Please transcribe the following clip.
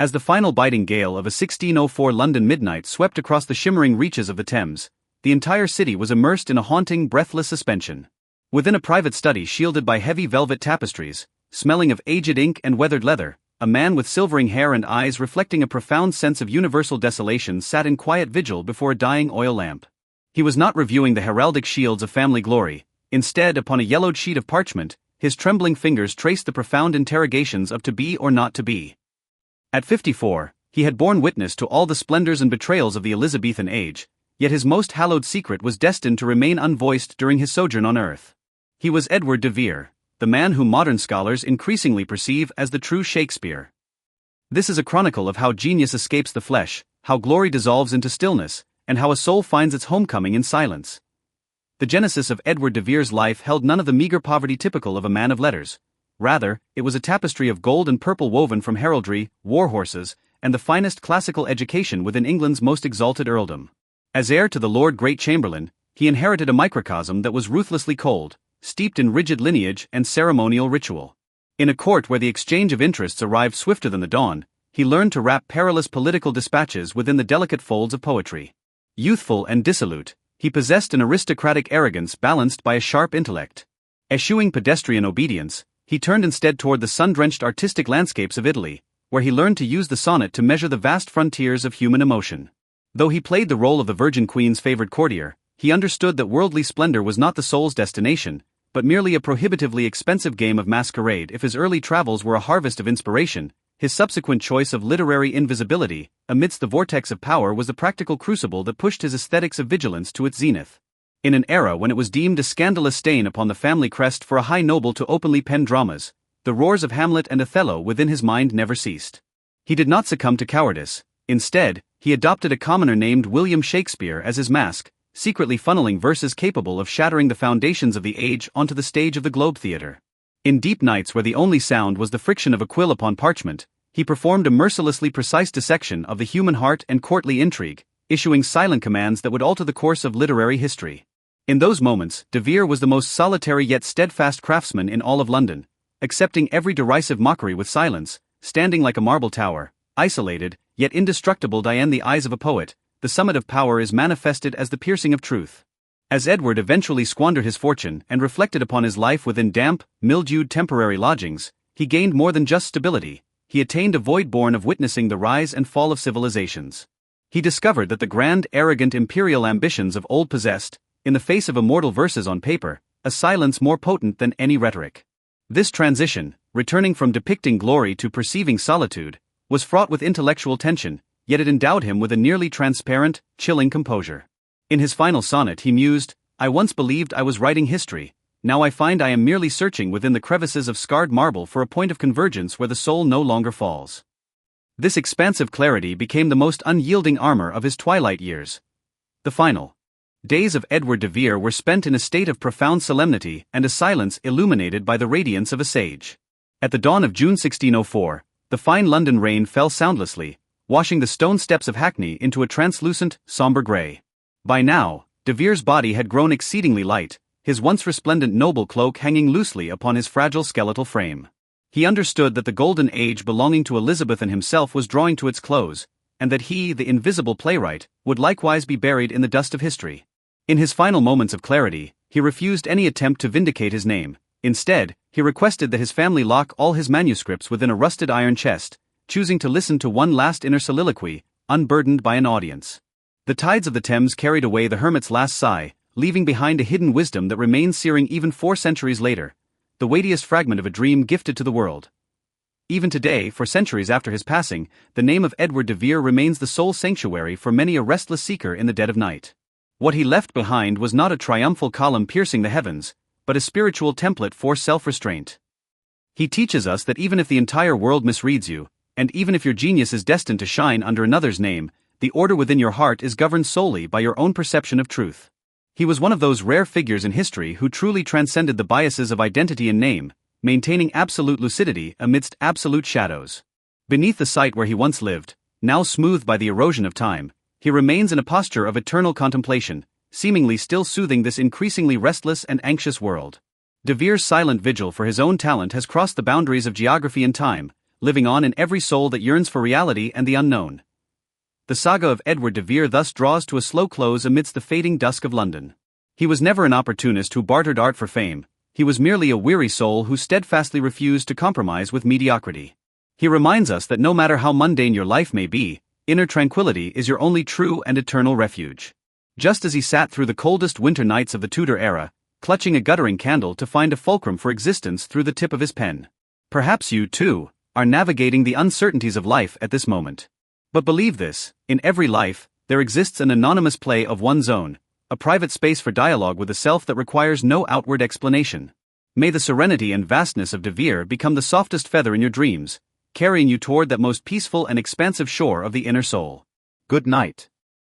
As the final biting gale of a 1604 London midnight swept across the shimmering reaches of the Thames, the entire city was immersed in a haunting, breathless suspension. Within a private study shielded by heavy velvet tapestries, smelling of aged ink and weathered leather, a man with silvering hair and eyes reflecting a profound sense of universal desolation sat in quiet vigil before a dying oil lamp. He was not reviewing the heraldic shields of family glory. Instead, upon a yellowed sheet of parchment, his trembling fingers traced the profound interrogations of to be or not to be. At 54, he had borne witness to all the splendors and betrayals of the Elizabethan age, yet his most hallowed secret was destined to remain unvoiced during his sojourn on earth. He was Edward de Vere, the man whom modern scholars increasingly perceive as the true Shakespeare. This is a chronicle of how genius escapes the flesh, how glory dissolves into stillness, and how a soul finds its homecoming in silence. The genesis of Edward de Vere's life held none of the meager poverty typical of a man of letters. Rather, it was a tapestry of gold and purple woven from heraldry, war horses, and the finest classical education within England's most exalted earldom. As heir to the Lord Great Chamberlain, he inherited a microcosm that was ruthlessly cold, steeped in rigid lineage and ceremonial ritual. In a court where the exchange of interests arrived swifter than the dawn, he learned to wrap perilous political dispatches within the delicate folds of poetry. Youthful and dissolute, he possessed an aristocratic arrogance balanced by a sharp intellect. Eschewing pedestrian obedience, he turned instead toward the sun-drenched artistic landscapes of Italy, where he learned to use the sonnet to measure the vast frontiers of human emotion. Though he played the role of the Virgin Queen's favored courtier, he understood that worldly splendor was not the soul's destination, but merely a prohibitively expensive game of masquerade. If his early travels were a harvest of inspiration, his subsequent choice of literary invisibility, amidst the vortex of power, was the practical crucible that pushed his aesthetics of vigilance to its zenith. In an era when it was deemed a scandalous stain upon the family crest for a high noble to openly pen dramas, the roars of Hamlet and Othello within his mind never ceased. He did not succumb to cowardice. Instead, he adopted a commoner named William Shakespeare as his mask, secretly funneling verses capable of shattering the foundations of the age onto the stage of the Globe Theatre. In deep nights where the only sound was the friction of a quill upon parchment, he performed a mercilessly precise dissection of the human heart and courtly intrigue, issuing silent commands that would alter the course of literary history. In those moments, de Vere was the most solitary yet steadfast craftsman in all of London, accepting every derisive mockery with silence, standing like a marble tower, isolated, yet indestructible. In the eyes of a poet, the summit of power is manifested as the piercing of truth. As Edward eventually squandered his fortune and reflected upon his life within damp, mildewed temporary lodgings, he gained more than just stability. He attained a void born of witnessing the rise and fall of civilizations. He discovered that the grand, arrogant imperial ambitions of old possessed, in the face of immortal verses on paper, a silence more potent than any rhetoric. This transition, returning from depicting glory to perceiving solitude, was fraught with intellectual tension, yet it endowed him with a nearly transparent, chilling composure. In his final sonnet he mused, "I once believed I was writing history, now I find I am merely searching within the crevices of scarred marble for a point of convergence where the soul no longer falls." This expansive clarity became the most unyielding armor of his twilight years. The final days of Edward de Vere were spent in a state of profound solemnity and a silence illuminated by the radiance of a sage. At the dawn of June 1604, the fine London rain fell soundlessly, washing the stone steps of Hackney into a translucent, somber grey. By now, de Vere's body had grown exceedingly light, his once resplendent noble cloak hanging loosely upon his fragile skeletal frame. He understood that the golden age belonging to Elizabeth and himself was drawing to its close, and that he, the invisible playwright, would likewise be buried in the dust of history. In his final moments of clarity, he refused any attempt to vindicate his name. Instead, he requested that his family lock all his manuscripts within a rusted iron chest, choosing to listen to one last inner soliloquy, unburdened by an audience. The tides of the Thames carried away the hermit's last sigh, leaving behind a hidden wisdom that remains searing even 4 centuries later, the weightiest fragment of a dream gifted to the world. Even today, for centuries after his passing, the name of Edward de Vere remains the sole sanctuary for many a restless seeker in the dead of night. What he left behind was not a triumphal column piercing the heavens, but a spiritual template for self-restraint. He teaches us that even if the entire world misreads you, and even if your genius is destined to shine under another's name, the order within your heart is governed solely by your own perception of truth. He was one of those rare figures in history who truly transcended the biases of identity and name, maintaining absolute lucidity amidst absolute shadows. Beneath the site where he once lived, now smoothed by the erosion of time, he remains in a posture of eternal contemplation, seemingly still soothing this increasingly restless and anxious world. De Vere's silent vigil for his own talent has crossed the boundaries of geography and time, living on in every soul that yearns for reality and the unknown. The saga of Edward de Vere thus draws to a slow close amidst the fading dusk of London. He was never an opportunist who bartered art for fame, he was merely a weary soul who steadfastly refused to compromise with mediocrity. He reminds us that no matter how mundane your life may be, inner tranquility is your only true and eternal refuge. Just as he sat through the coldest winter nights of the Tudor era, clutching a guttering candle to find a fulcrum for existence through the tip of his pen. Perhaps you, too, are navigating the uncertainties of life at this moment. But believe this, in every life, there exists an anonymous play of one's own, a private space for dialogue with the self that requires no outward explanation. May the serenity and vastness of de Vere become the softest feather in your dreams, carrying you toward that most peaceful and expansive shore of the inner soul. Good night.